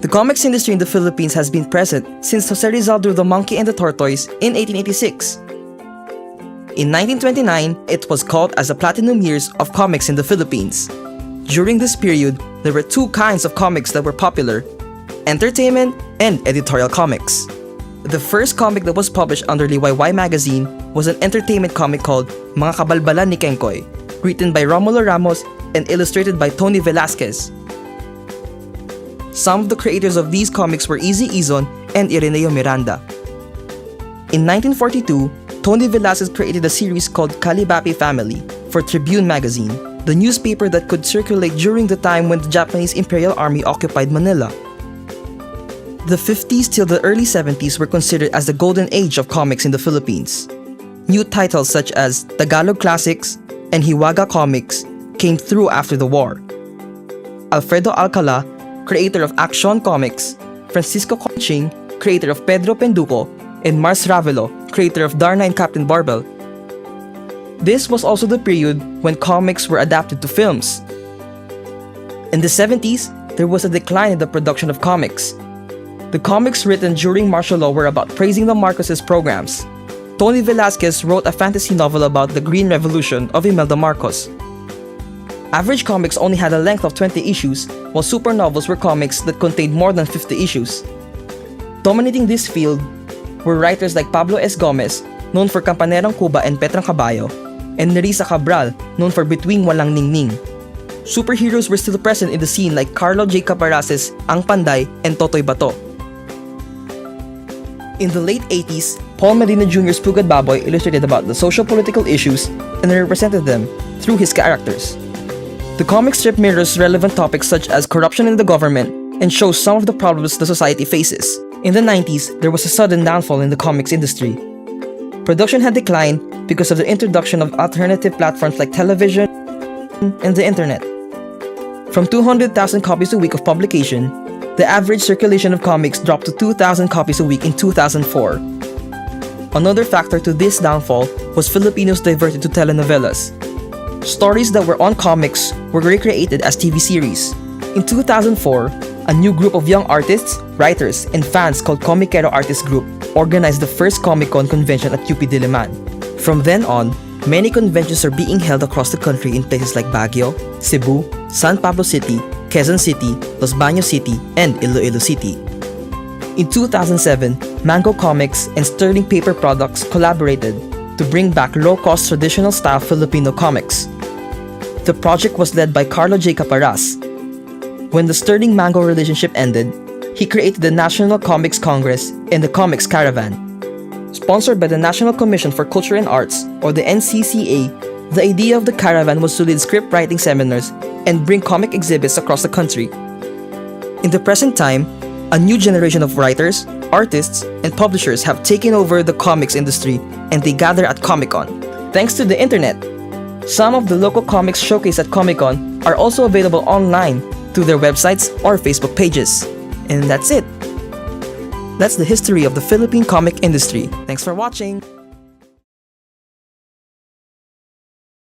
The comics industry in the Philippines has been present since Jose Rizal drew The Monkey and the Tortoise in 1886. In 1929, it was called as the Platinum Years of Comics in the Philippines. During this period, there were two kinds of comics that were popular: entertainment and editorial comics. The first comic that was published under Liwayway magazine was an entertainment comic called Mga Kabalbalan ni Kengkoy, written by Romulo Ramos and illustrated by Tony Velasquez. Some of the creators of these comics were Easy Izon and Ireneo Miranda. In 1942, Tony Velasquez created a series called Kalibapi Family for Tribune magazine, the newspaper that could circulate during the time when the Japanese Imperial Army occupied Manila. The 50s till the early 70s were considered as the golden age of comics in the Philippines. New titles such as Tagalog Classics and Hiwaga Comics came through after the war. Alfredo Alcala, creator of Action Comics, Francisco Conching, creator of Pedro Penduko, and Mars Ravelo, creator of Darna and Captain Barbell. This was also the period when comics were adapted to films. In the 70s, there was a decline in the production of comics. The comics written during martial law were about praising the Marcoses' programs. Tony Velasquez wrote a fantasy novel about the Green Revolution of Imelda Marcos. Average comics only had a length of 20 issues, while super novels were comics that contained more than 50 issues. Dominating this field were writers like Pablo S. Gomez, known for Campanerang Cuba and Petrang Caballo, and Nerissa Cabral, known for Between Walang Ningning. Superheroes were still present in the scene like Carlo J. Caparaces, Ang Panday, and Totoy Bato. In the late 80s, Paul Medina Jr.'s Pugad Baboy illustrated about the social-political issues and represented them through his characters. The comic strip mirrors relevant topics such as corruption in the government and shows some of the problems the society faces. In the 90s, there was a sudden downfall in the comics industry. Production had declined because of the introduction of alternative platforms like television and the internet. From 200,000 copies a week of publication, the average circulation of comics dropped to 2,000 copies a week in 2004. Another factor to this downfall was Filipinos diverted to telenovelas. Stories that were on comics were recreated as TV series. In 2004, a new group of young artists, writers, and fans called Comicero Artist Group organized the first Comic-Con convention at UP Diliman. From then on, many conventions are being held across the country in places like Baguio, Cebu, San Pablo City, Quezon City, Los Baños City, and Iloilo City. In 2007, Mango Comics and Sterling Paper Products collaborated to bring back low-cost traditional-style Filipino comics. The project was led by Carlo J. Caparas. When the Sterling Mango relationship ended, he created the National Comics Congress and the Comics Caravan. Sponsored by the National Commission for Culture and Arts, or the NCCA, the idea of the caravan was to lead script writing seminars and bring comic exhibits across the country. In the present time, a new generation of writers, artists, and publishers have taken over the comics industry, and they gather at Comic-Con. Thanks to the internet, some of the local comics showcased at Comic-Con are also available online through their websites or Facebook pages. And that's it. That's the history of the Philippine comic industry. Thanks for watching!